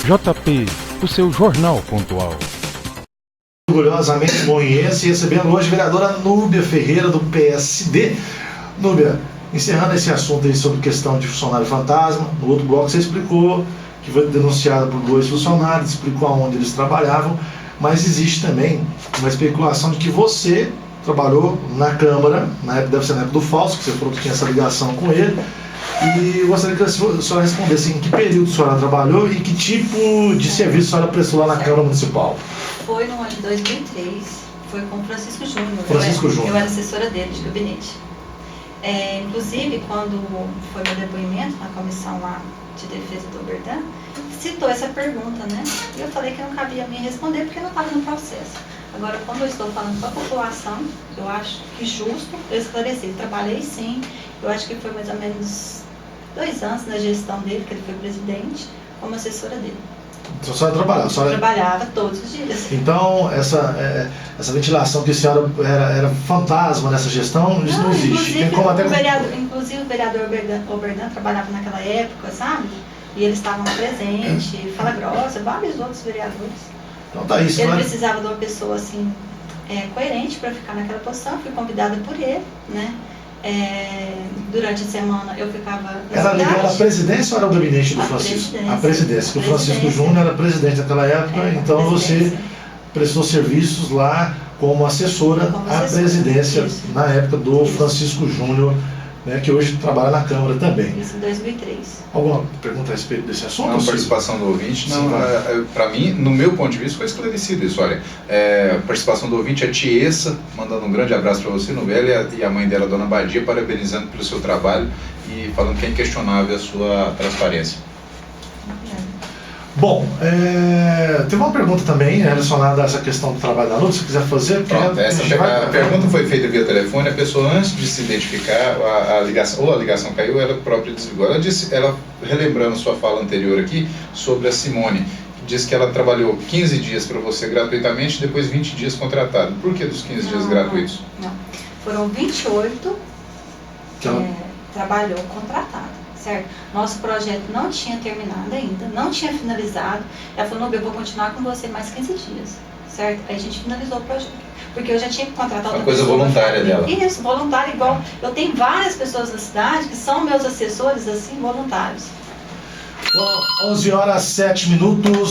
JP, o seu jornal pontual. Orgulhosamente moinhense, recebendo hoje a vereadora Núbia Ferreira, do PSD. Núbia, encerrando esse assunto aí sobre questão de funcionário fantasma, no outro bloco você explicou que foi denunciada por 2 funcionários, explicou aonde eles trabalhavam, mas existe também uma especulação de que você trabalhou na Câmara, deve ser na época do Fausto, que você falou que tinha essa ligação com ele, e eu gostaria que a senhora respondesse em que período a senhora trabalhou e que tipo de serviço a senhora prestou lá na Câmara Municipal. Foi no ano de 2003, foi com o Francisco Júnior. Júnior. Eu era assessora dele de gabinete. Inclusive, quando foi meu depoimento na comissão lá de defesa do Oberdan, citou essa pergunta, né? E eu falei que não cabia a mim responder porque não estava no processo. Agora, como eu estou falando para a população, eu acho que justo eu esclarecer. Trabalhei sim, eu acho que foi mais ou menos 2 anos na gestão dele, que ele foi presidente, como assessora dele. Então a senhora trabalhava? Trabalhava todos os dias. Então, essa ventilação que a senhora era fantasma nessa gestão, isso não existe. Inclusive o vereador Oberdan trabalhava naquela época, sabe? E eles estavam presentes, Fala Grossa, vários outros vereadores. Então tá isso. Ele precisava de uma pessoa assim, coerente para ficar naquela posição, fui convidada por ele, né? Durante a semana eu ficava... Era ligada à presidência ou era o gabinete do Francisco? A presidência, que o Francisco Júnior era presidente naquela época, então você prestou serviços lá como assessora à presidência, isso, na época do Francisco Júnior, né, que hoje trabalha na Câmara também. Isso, em 2003. Alguma pergunta a respeito desse assunto? Não, participação do ouvinte, não, para mim, no meu ponto de vista, foi esclarecido isso, olha, a participação do ouvinte é Tiesa, mandando um grande abraço para você, Novela, e a mãe dela, Dona Badia, parabenizando pelo seu trabalho e falando que é inquestionável a sua transparência. Bom, teve uma pergunta também relacionada a essa questão do trabalho da noite, se quiser fazer. Pronto, a pergunta foi feita via telefone, a pessoa antes de se identificar, a ligação caiu, ela própria desligou. Ela relembrando sua fala anterior aqui sobre a Simone, disse que ela trabalhou 15 dias para você gratuitamente, depois 20 dias contratado. Por que dos 15 dias gratuitos? Não, foram 28 trabalhou contratado. Certo? Nosso projeto não tinha terminado ainda, não tinha finalizado. Ela falou, eu vou continuar com você mais 15 dias, certo? Aí a gente finalizou o projeto, porque eu já tinha que contratar outra pessoa. Uma coisa voluntária dela. Isso, voluntária igual. Eu tenho várias pessoas na cidade que são meus assessores, assim, voluntários. Bom, 11h07,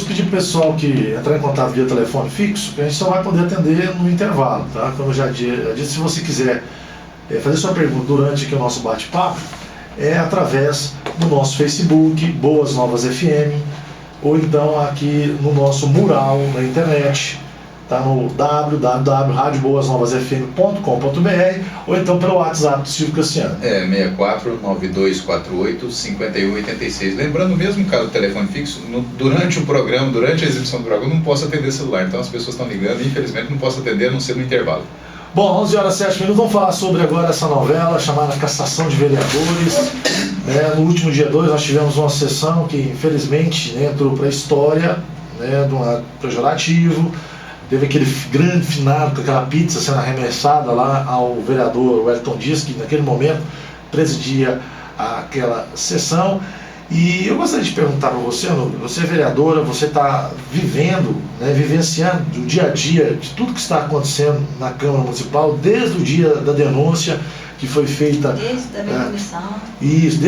pedir pro pessoal que entrar em contato via telefone fixo, que a gente só vai poder atender no intervalo, tá? Como eu já disse, se você quiser fazer sua pergunta durante aqui o nosso bate-papo, através do nosso Facebook, Boas Novas FM, ou então aqui no nosso mural na internet, tá no www.radioboasnovasfm.com.br, ou então pelo WhatsApp do Silvio Cassiano. 64-9248-5186. Lembrando o mesmo caso do telefone fixo, durante o programa, durante a exibição do programa, eu não posso atender celular, então as pessoas estão ligando e infelizmente não posso atender a não ser no intervalo. Bom, 11h07, vamos falar sobre agora essa novela chamada Cassação de Vereadores. No último dia 2 nós tivemos uma sessão que infelizmente entrou para a história, de um lado pejorativo. Teve aquele grande finado com aquela pizza sendo arremessada lá ao vereador Wellington Dias, que naquele momento presidia aquela sessão. E eu gostaria de perguntar para você, você é vereadora, você está vivendo, vivenciando o dia a dia de tudo que está acontecendo na Câmara Municipal, desde o dia da denúncia que foi feita... Desde a minha comissão. Isso,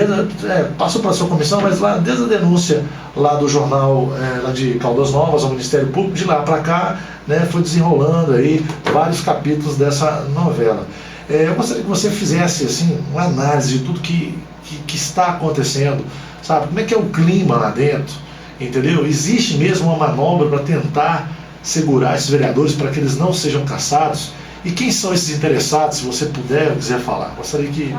passou para a sua comissão, mas lá, desde a denúncia lá do jornal lá de Caldas Novas ao Ministério Público, de lá para cá, foi desenrolando aí vários capítulos dessa novela. Eu gostaria que você fizesse assim, uma análise de tudo que está acontecendo, sabe? Como é que é o clima lá dentro, entendeu? Existe mesmo uma manobra para tentar segurar esses vereadores para que eles não sejam cassados? E quem são esses interessados, se você puder ou quiser falar? Gostaria que...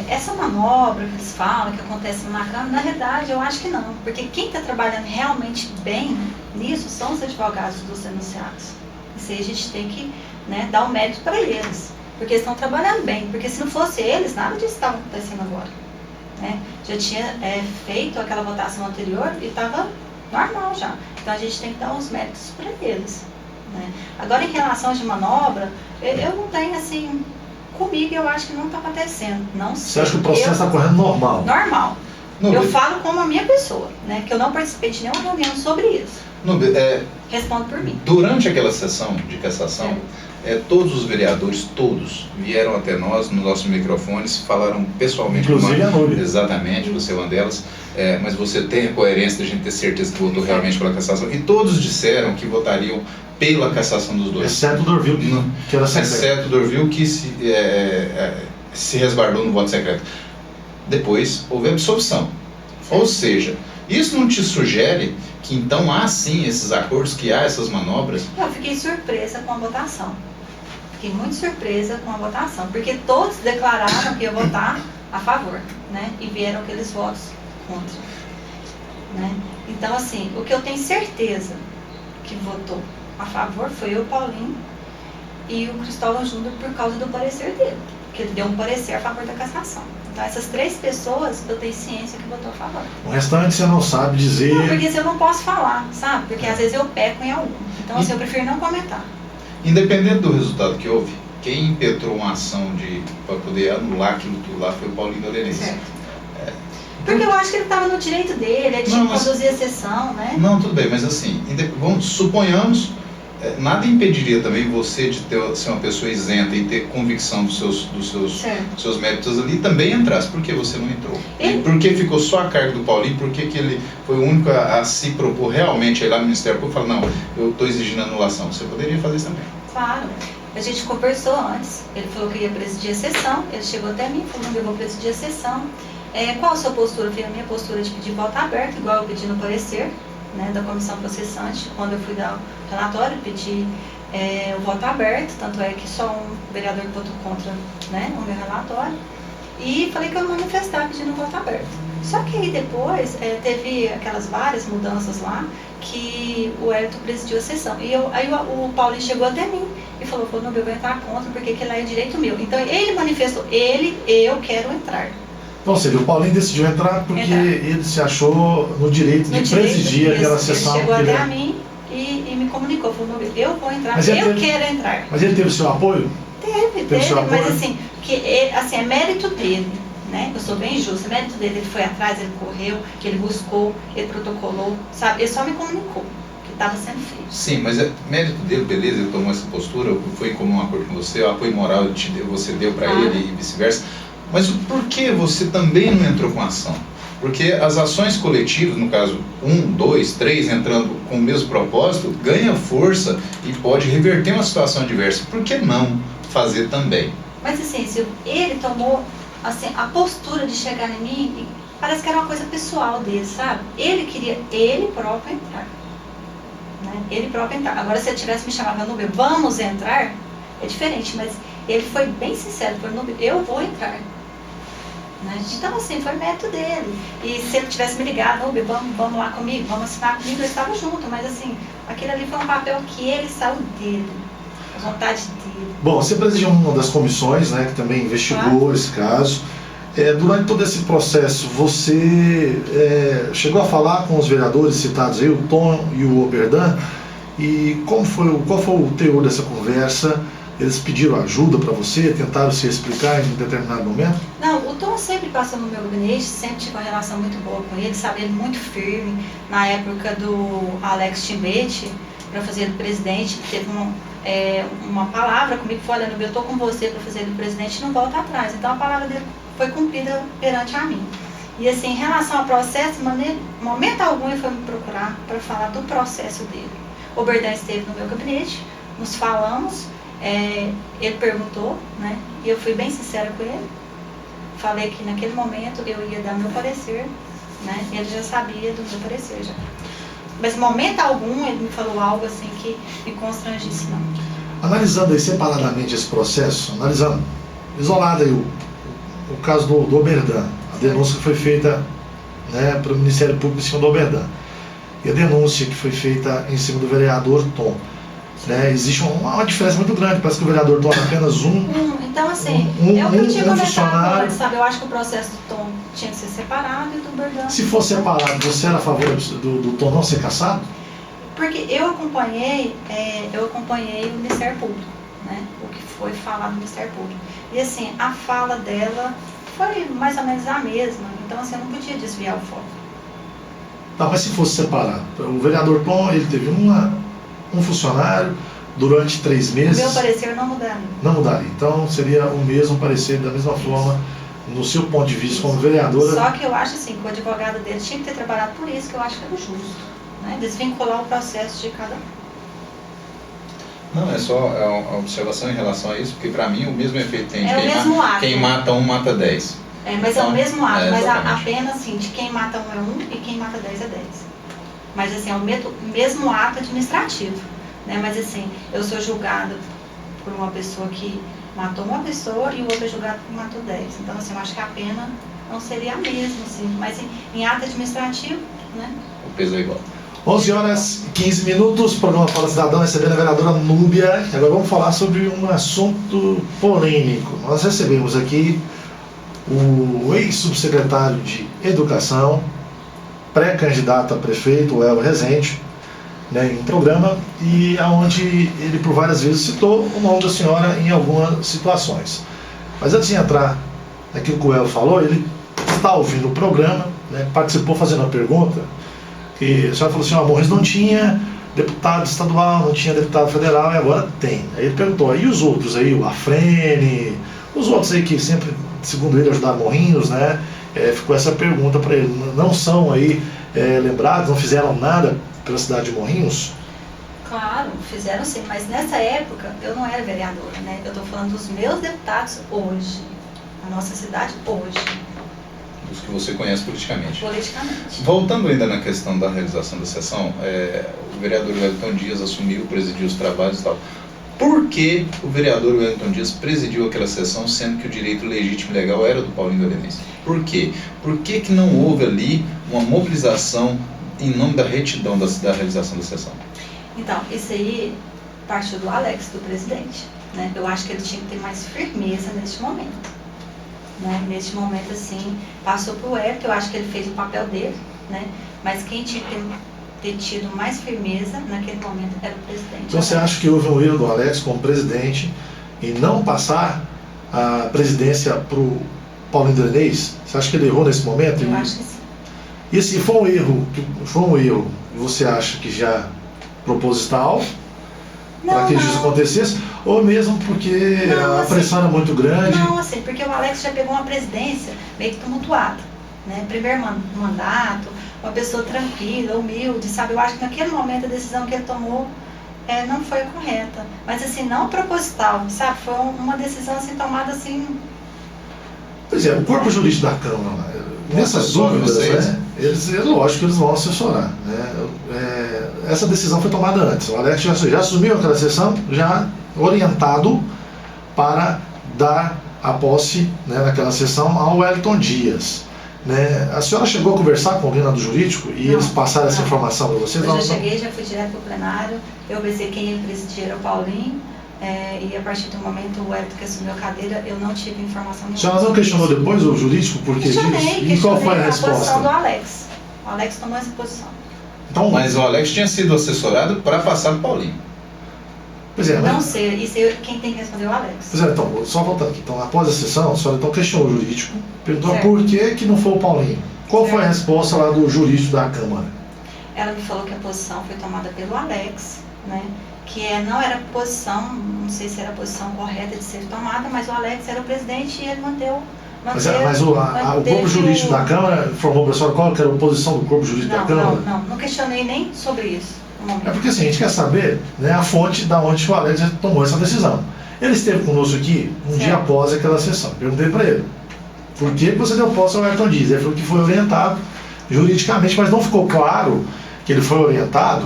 essa manobra que eles falam, que acontece na Câmara, na verdade eu acho que não, porque quem está trabalhando realmente bem nisso são os advogados dos denunciados. Isso aí a gente tem que dar um mérito para eles, porque eles estão trabalhando bem, porque se não fosse eles, nada disso estava acontecendo agora. Já tinha feito aquela votação anterior e estava normal já. Então a gente tem que dar os méritos para eles. Agora, em relação de manobra, eu não tenho assim, comigo eu acho que não está acontecendo. Não sei. Você acha que o processo está correndo normal? Normal. Eu falo como a minha pessoa, né? Que eu não participei de nenhuma reunião sobre isso. Respondo por mim. Durante aquela sessão de cassação, todos os vereadores, todos, vieram até nós, nos nossos microfones, falaram pessoalmente. Inclusive a Núbia. Exatamente, você é uma delas. Mas você tem a coerência de a gente ter certeza que votou realmente pela cassação. E todos disseram que votariam pela cassação dos dois. Exceto o Dorvil, que era secreto. Exceto o Dorvil, que se resguardou no voto secreto. Depois houve absolvição. Ou seja, isso não te sugere que então há sim esses acordos, que há essas manobras? Eu fiquei surpresa com a votação. Fiquei muito surpresa com a votação, porque todos declararam que iam votar a favor, né? E vieram aqueles votos contra, né? Então, assim, o que eu tenho certeza que votou a favor foi o Paulinho e o Cristóvão Júnior por causa do parecer dele, que ele deu um parecer a favor da cassação. Então, essas 3 pessoas, eu tenho ciência que votou a favor. O restante você não sabe dizer... Não, porque eu não posso falar, sabe? Porque às vezes eu peco em algum. Então, assim, eu prefiro não comentar. Independente do resultado que houve, quem impetrou uma ação para poder anular aquilo tudo lá foi o Paulinho Dorenense. Certo. Porque eu acho que ele estava no direito dele, ele tinha que conduzir a sessão, né? Não, tudo bem, mas assim, suponhamos, nada impediria também você de ser uma pessoa isenta e ter convicção dos seus méritos ali, também entrasse. Por que você não entrou? E por que ficou só a cargo do Paulinho? Por que ele foi o único a se propor realmente a ir lá no Ministério Público e falar, não, eu estou exigindo anulação? Você poderia fazer isso também. Claro. A gente conversou antes, ele falou que ia presidir a sessão, ele chegou até mim e falou, não, eu vou presidir a sessão. Qual a sua postura? Eu falei, a minha postura é de pedir voto aberto, igual eu pedi no parecer, né, da comissão processante. Quando eu fui dar o relatório, pedi o voto aberto, tanto é que só um vereador votou contra, né, o meu relatório. E falei que eu não manifestava pedindo voto aberto. Só que aí depois teve aquelas várias mudanças lá, que o Hélito presidiu a sessão. E aí o Paulinho chegou até mim e falou, não, eu vou entrar contra, porque aquilo lá é direito meu. Então ele manifestou, eu quero entrar. Ou seja, o Paulinho decidiu entrar porque ele se achou no direito de presidir aquela sessão. Ele chegou até a mim e me comunicou, falou, eu vou entrar, quero entrar. Mas ele teve o seu apoio? Teve, mas assim, é mérito dele, né? Eu sou bem justa, é mérito dele, ele foi atrás, ele correu, que ele buscou, ele protocolou, sabe? Ele só me comunicou que estava sendo feito. Sim, mas é mérito dele, beleza, ele tomou essa postura, foi em comum acordo com você, o apoio moral você deu para ele e vice-versa. Mas por que você também não entrou com ação? Porque as ações coletivas, no caso 1, 2, 3, entrando com o mesmo propósito, ganha força e pode reverter uma situação adversa. Por que não fazer também? Mas assim, ele tomou assim, a postura de chegar em mim, parece que era uma coisa pessoal dele, sabe? Ele queria ele próprio entrar. Né? Ele próprio entrar. Agora, se ele tivesse me chamado no meu, vamos entrar, é diferente, mas ele foi bem sincero, falou, eu vou entrar. Né? Então, assim, foi mérito dele. E se ele tivesse me ligado, vamos lá comigo, vamos assinar comigo, eu estava junto. Mas, assim, aquele ali foi um papel que ele saiu dele, a vontade dele. Bom, você presidiu uma das comissões, né, que também investigou esse caso. Durante todo esse processo, você chegou a falar com os vereadores citados aí, o Tom e o Oberdan, e qual foi o teor dessa conversa? Eles pediram ajuda para você, tentaram se explicar em um determinado momento? Não, o Tom sempre passou no meu gabinete, sempre tive uma relação muito boa com ele, sabe, ele muito firme. Na época do Alex Timbete, para fazer ele presidente, teve uma palavra comigo, que foi, olha, eu estou com você para fazer ele presidente, não volta atrás. Então a palavra dele foi cumprida perante a mim. E assim, em relação ao processo, em momento algum ele foi me procurar para falar do processo dele. O Oberdan esteve no meu gabinete, nos falamos. Ele perguntou, né, e eu fui bem sincera com ele, falei que naquele momento eu ia dar meu parecer, né, ele já sabia do meu parecer já. Mas em momento algum ele me falou algo assim que me constrangisse, não. Analisando aí separadamente esse processo, analisando isolado aí o caso do Oberdan, a denúncia que foi feita, né, para o Ministério Público em cima do Oberdan, e a denúncia que foi feita em cima do vereador Tom. Existe uma diferença muito grande, parece que o vereador Tom é apenas então assim, eu que tinha comentado antes, sabe, eu acho que o processo do Tom tinha que ser separado e do Oberdan. Se for separado, você era a favor do Tom não ser cassado? Porque eu acompanhei o Ministério Público, né, o que foi falado no Ministério Público, e assim, a fala dela foi mais ou menos a mesma, Então, assim, eu não podia desviar o foco. Tá, mas se fosse separar, o vereador Tom, ele teve um funcionário durante 3 meses. O meu parecer não mudaria. Não mudaria. Então seria o mesmo parecer, da mesma forma, no seu ponto de vista como vereadora. Só que eu acho assim, que o advogado dele tinha que ter trabalhado por isso, que eu acho que era justo. Né? Desvincular o processo de cada um. Não, é só uma observação em relação a isso, porque para mim o mesmo efeito tem de É o mesmo ato. quem mata um mata 10. Mas então, é o mesmo ato, mas a exatamente. pena assim, de quem mata um é 1 e quem mata 10 é 10. Mas assim, é o mesmo ato administrativo. Né? Mas assim, eu sou julgada por uma pessoa que matou uma pessoa e o outro é julgado por matou 10. Então assim, eu acho que a pena não seria a mesma, assim, mas em ato administrativo, né? O peso é igual. 11 horas e 15 minutos, programa Fala Cidadão, recebendo a vereadora Núbia. E agora vamos falar sobre um assunto polêmico. Nós recebemos aqui o ex-subsecretário de Educação, pré-candidato a prefeito, o El Rezende, né, em um programa, e onde ele por várias vezes citou o nome da senhora em algumas situações. Mas antes de entrar naquilo que o El falou, ele está ouvindo o programa, né, participou fazendo uma pergunta, que a senhora falou assim, Morris não tinha deputado estadual, não tinha deputado federal, e agora tem. Aí ele perguntou, e os outros aí, o Afrene, os outros aí que sempre, segundo ele, ajudaram Morrinhos, né? Ficou essa pergunta para ele, não são aí lembrados, não fizeram nada pela cidade de Morrinhos? Claro, fizeram sim, mas nessa época eu não era vereadora, né? Eu estou falando dos meus deputados hoje, a nossa cidade hoje. Os que você conhece politicamente. Politicamente. Voltando ainda na questão da realização da sessão, o vereador Wellington Dias assumiu, presidiu os trabalhos e tal. Por que o vereador Wellington Dias presidiu aquela sessão, sendo que o direito legítimo e legal era do Paulinho Dolenense? Por quê? Por que não houve ali uma mobilização em nome da retidão da realização da sessão? Então, isso aí partiu do Alex, do presidente. Né? Eu acho que ele tinha que ter mais firmeza neste momento. Né? Neste momento, assim, passou para o Hélio, que eu acho que ele fez o papel dele, né? Mas quem tinha que ter tido mais firmeza naquele momento era o presidente. Então você acha que houve um erro do Alex como presidente em não passar a presidência para o Paulinho Dolenense? Você acha que ele errou nesse momento? Eu acho que sim. E se foi um erro, você acha que já proposital, para que isso acontecesse, ou mesmo porque a pressão era muito grande? Não, assim, porque o Alex já pegou uma presidência meio que tumultuada, né? Primeiro mandato, uma pessoa tranquila, humilde, sabe? Eu acho que naquele momento a decisão que ele tomou não foi correta, mas assim, não proposital, sabe? Foi uma decisão assim, tomada assim... Pois é, o corpo jurídico da Câmara, nessas dúvidas, né, lógico que eles vão assessorar, né? Essa decisão foi tomada antes. O Alex já assumiu aquela sessão, já orientado para dar a posse, né, naquela sessão ao Wellington Dias. Né? A senhora chegou a conversar com alguém lá do jurídico e eles passaram essa informação para vocês? Eu já cheguei, já fui direto para o plenário, eu pensei quem ia presidir era o Paulinho, e a partir do momento o Wellington que assumiu a cadeira, eu não tive informação nenhuma. A senhora não questionou depois o jurídico? Porque questionei, e qual foi a resposta? A posição do resposta? Alex. O Alex tomou essa posição. Então, Mas o Alex tinha sido assessorado para passar para o Paulinho. Pois é, Não sei, isso quem tem que responder é o Alex. Pois é, então, só voltando aqui. Então, após a sessão, a senhora então questionou o jurídico, perguntou Certo. por que não foi o Paulinho. Qual foi a resposta lá do jurídico da Câmara? Ela me falou que a posição foi tomada pelo Alex, né? Que não era posição, não sei se era a posição correta de ser tomada, mas o Alex era o presidente e ele manteve. Mas o corpo jurídico da Câmara informou para a senhora qual que era a posição do corpo jurídico da Câmara? Não questionei nem sobre isso no momento. É porque assim, a gente quer saber, né, a fonte da onde o Alex tomou essa decisão. Ele esteve conosco aqui um dia após aquela sessão. Perguntei para ele, por que você deu posse ao Wellington Dias? Ele falou que foi orientado juridicamente, mas não ficou claro que ele foi orientado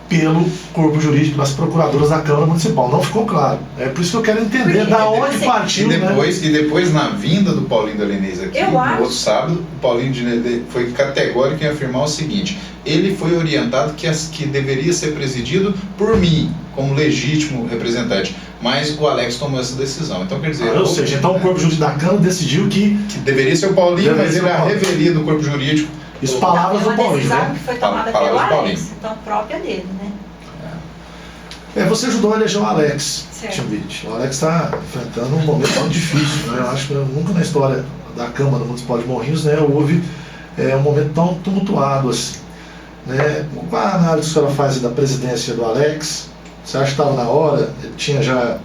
pelo corpo jurídico das procuradoras da Câmara Municipal. Não ficou claro. É por isso que eu quero entender da onde partiu. E depois, na vinda do Paulinho Dolenense aqui, no outro sábado, o Paulinho foi categórico em afirmar o seguinte: ele foi orientado que deveria ser presidido por mim, como legítimo representante. Mas o Alex tomou essa decisão. Então, quer dizer... ou seja, então o corpo jurídico da Câmara decidiu que deveria ser o Paulinho, mas ele é a revelia do corpo jurídico. Isso, palavras do Paulinho, né? Que foi tomada pelo Alex, então própria dele, né? Você ajudou a eleger o Alex, Certo. Timbit. O Alex está enfrentando um momento muito difícil, né? Eu acho que nunca na história da Câmara Municipal de Morrinhos, né, houve um momento tão tumultuado assim. Né? Qual a análise que a senhora faz da presidência do Alex? Você acha que estava na hora? Ele tinha já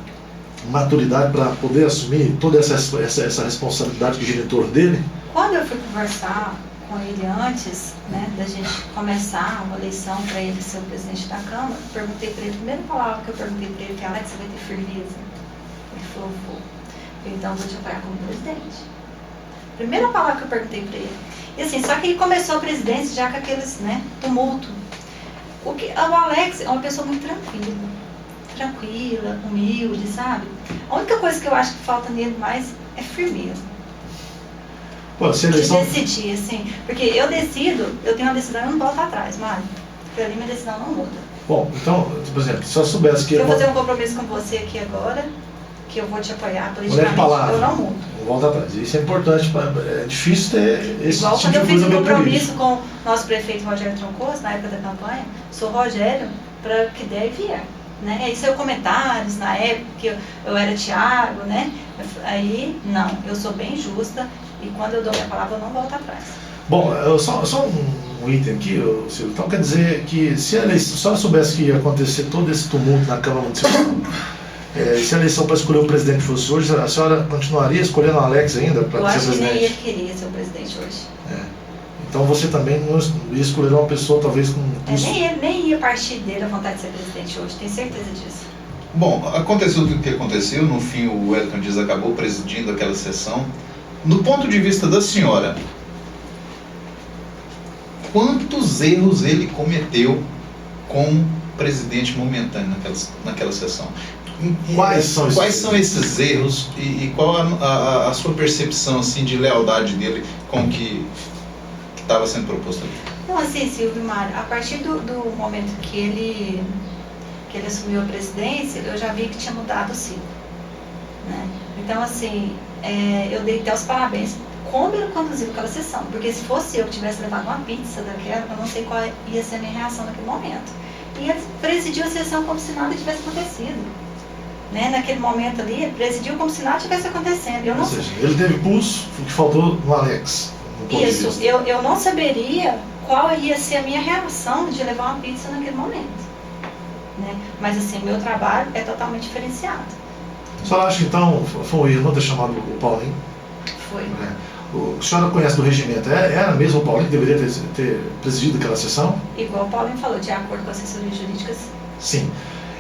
maturidade para poder assumir toda essa responsabilidade que gira em torno dele? Quando eu fui conversar com ele antes, né, da gente começar uma eleição para ele ser o presidente da Câmara, perguntei para ele, a primeira palavra que eu perguntei para ele foi: Alex, você vai ter firmeza? Ele falou: vou. Então eu vou te apoiar como presidente. Primeira palavra que eu perguntei para ele. E assim, só que ele começou a presidência já com aqueles, né, tumulto. O Alex é uma pessoa muito tranquila, humilde, sabe? A única coisa que eu acho que falta nele mais é firmeza. Pô, se a eleição... De decidir, assim, porque eu decido, eu tenho uma decisão e eu não volto atrás, Mário. Porque ali minha decisão não muda. Bom, então, por exemplo, se eu soubesse que... Se eu fazer um compromisso com você aqui agora, que eu vou te apoiar politicamente, eu não mudo. Não volta atrás. Isso é importante, é difícil ter esse Igual tipo quando eu de fiz coisa um meio compromisso com o nosso prefeito Rogério Troncoso, na época da campanha, sou Rogério para que der e vier. Né? Aí saiu comentários na época que eu era Thiago, né? Aí, não, eu sou bem justa e quando eu dou minha palavra eu não volto atrás. Bom, só um item aqui, Silvio. Então quer dizer que se a eleição, só soubesse que ia acontecer todo esse tumulto na Câmara Municipal, se a eleição para escolher o presidente fosse hoje, a senhora continuaria escolhendo o Alex ainda para ser presidente? Eu acho que nem ele queria ser o presidente hoje. Então você também não ia escolher uma pessoa talvez com... Nem ia partir dele a vontade de ser presidente hoje, tenho certeza disso. Bom, aconteceu tudo o que aconteceu, no fim o Wellington Dias acabou presidindo aquela sessão. Do ponto de vista da senhora, quantos erros ele cometeu como presidente momentâneo naquela sessão? Quais são esses erros e qual a sua percepção assim, de lealdade dele com o que estava sendo proposto ali? Então, assim, Silvio Mário, a partir do momento que ele assumiu a presidência, eu já vi que tinha mudado o ciclo. Né? Então, assim, eu dei até os parabéns como ele conduziu aquela sessão, porque se fosse eu que tivesse levado uma pizza daquela, eu não sei qual ia ser a minha reação naquele momento. E ele presidiu a sessão como se nada tivesse acontecido. Né? Naquele momento ali, ele presidiu como se nada tivesse acontecendo. Eu não... Ou seja, ele teve pulso, o que faltou no Alex. Isso, eu não saberia qual ia ser a minha reação de levar uma pizza naquele momento. Né? Mas assim, meu trabalho é totalmente diferenciado. A senhora acha que então foi um erro não ter chamado o Paulinho? Foi. A senhora conhece do regimento, era mesmo o Paulinho que deveria ter presidido aquela sessão? Igual o Paulinho falou, de acordo com as assessorias jurídicas. Sim.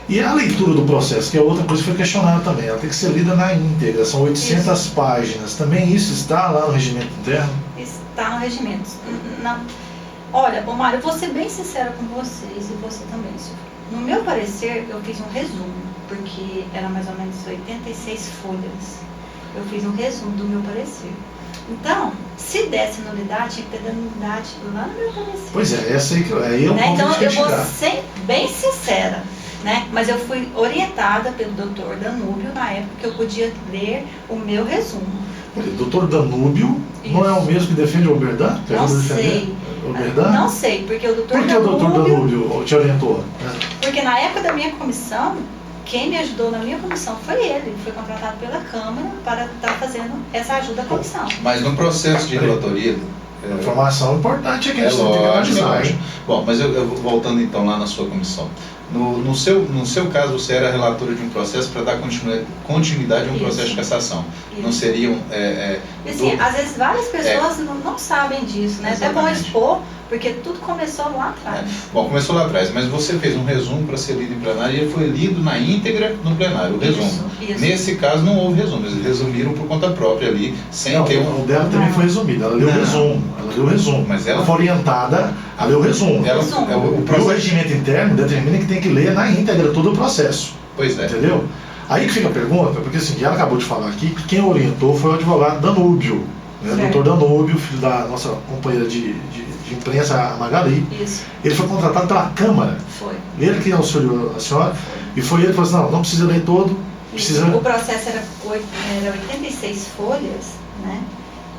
E a leitura do processo, que é outra coisa que foi questionada também, ela tem que ser lida na íntegra, são 800 páginas. Também isso está lá no regimento interno? Está no regimento. Não. Olha, Mário, eu vou ser bem sincera com vocês e você também, Silvio. No meu parecer, eu fiz um resumo, porque era mais ou menos 86 folhas. Eu fiz um resumo do meu parecer. Então, se desse nulidade, tinha que ter nulidade lá no meu parecer. Pois é, essa aí que aí eu Então, eu vou ser bem sincera. Né? Mas eu fui orientada pelo Dr. Danúbio na época que eu podia ler o meu resumo. O Dr. Danúbio não é o mesmo que defende o Oberdan? Não sei. Não sei, porque o Dr. Por que o Dr. Danúbio te orientou? Porque na época da minha comissão, quem me ajudou na minha comissão foi ele. Ele foi contratado pela Câmara para estar fazendo essa ajuda à comissão. Mas no processo de relatoria... Informação importante é que a gente tem que analisar. Bom, mas eu voltando então lá na sua comissão. No seu caso, você era relatora de um processo para dar continuidade a um processo de cassação. Isso. Não seriam... Assim, às vezes várias pessoas não sabem disso, né? Exatamente. Até bom expor, porque tudo começou lá atrás. Bom, começou lá atrás, mas você fez um resumo para ser lido em plenário e ele foi lido na íntegra no plenário, o resumo. Isso. Nesse caso não houve resumo, eles resumiram por conta própria ali, sem ter um... O dela também foi resumido, ela leu o resumo. Ela leu o resumo. Mas ela foi orientada a ler o resumo. O regimento interno determina que tem que ler na íntegra todo o processo. Pois é. Entendeu? Aí que fica a pergunta, porque assim, ela acabou de falar aqui que quem orientou foi o advogado Danúbio, né? O Dr. Danúbio, filho da nossa companheira de imprensa, a Magali. Isso. Ele foi contratado pela Câmara. Foi. Ele que auxiliou a senhora. E foi ele que falou assim, não precisa ler todo. Precisa... O processo era 86 folhas, né?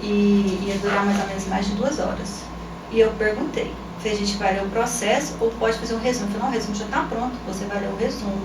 E ia durar mais ou menos mais de 2 horas. E eu perguntei, se a gente vai ler o processo ou pode fazer um resumo? Eu falei, não, o resumo já está pronto, você vai ler o resumo,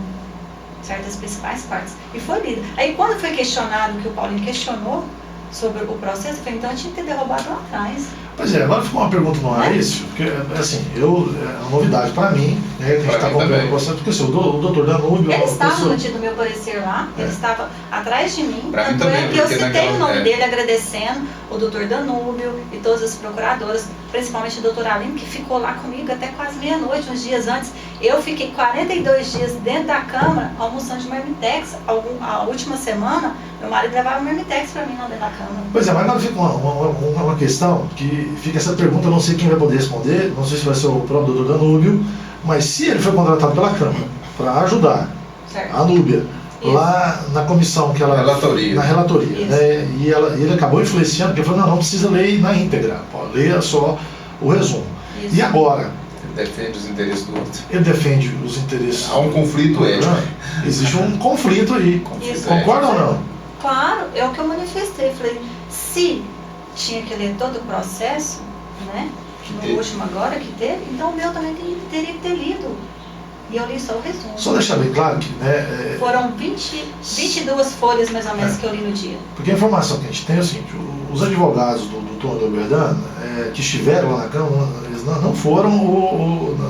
certo? As principais partes. E foi lido. Aí quando foi questionado, que o Paulinho questionou, sobre o processo. Eu falei, então tinha que ter derrubado lá atrás. Pois é, agora ficou uma pergunta no ar, isso, porque, assim, é uma novidade para mim, né, que a gente está acompanhando o processo, porque assim, o doutor Danúbio... Ele estava no dia do meu parecer lá, ele estava atrás de mim, Pra tanto mim também, é que eu porque citei o nome naquela- dele agradecendo o doutor Danúbio e todas as procuradoras, principalmente a doutora Aline, que ficou lá comigo até quase meia-noite, uns dias antes. Eu fiquei 42 dias dentro da Câmara, almoçando de marmitex. A última semana, meu marido levava marmitex para mim lá dentro da Câmara. Pois é, mas agora fica uma questão, que fica essa pergunta, eu não sei quem vai poder responder, não sei se vai ser o próprio doutor Danúbio, mas se ele foi contratado pela Câmara para ajudar Certo? a Núbia Isso. lá na comissão que ela... Relatoria. Na relatoria, Isso. né, e ele acabou influenciando, porque ele falou, não precisa ler na íntegra, pode ler só o resumo. Isso. E agora? Ele defende os interesses do outro. Ele defende os interesses... Há um conflito ético. Existe um conflito aí. Conflito Isso. Concorda ou não? Claro, é o que eu manifestei. Falei, se tinha que ler todo o processo, né? No teve. último agora que teve, então o meu também teria que ter lido. E eu li só o resumo. Só deixar bem claro que, né, Foram 22 folhas mais ou menos que eu li no dia. porque a informação que a gente tem é o seguinte, os advogados do Tom Oberdan, que estiveram lá na Câmara, eles não foram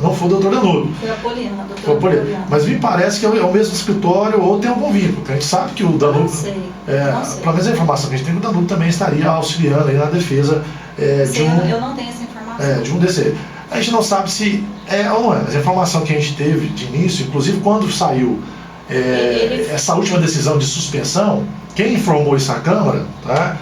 não foi o doutor Danúbio. Foi a Poliana, a Foi doutora o Poliana. Poliana. Mas me parece que é o mesmo escritório ou tem algum vínculo, porque a gente sabe que o Não Danúbio, sei, pelo não sei. menos a informação que a gente tem, que o Danúbio também estaria auxiliando aí na defesa Eu não tenho essa informação. de um DC. A gente não sabe se é ou não é, mas a informação que a gente teve de início, inclusive quando saiu essa última decisão de suspensão, quem informou isso à Câmara, tá?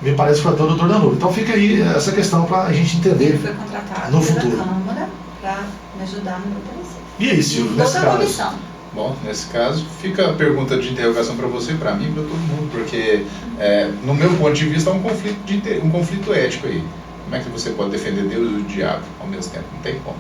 Me parece que foi até o doutor Danúbio. Então fica aí essa questão para a gente Ele entender foi contratado no pela futuro. Câmara para me ajudar no meu parecer. E aí, Silvio, nesse Toda a caso? comissão. Bom, nesse caso, fica a pergunta de interrogação para você, para mim e para todo mundo, porque, no meu ponto de vista, há um conflito ético aí. Como é que você pode defender Deus e o diabo ao mesmo tempo? Não tem como.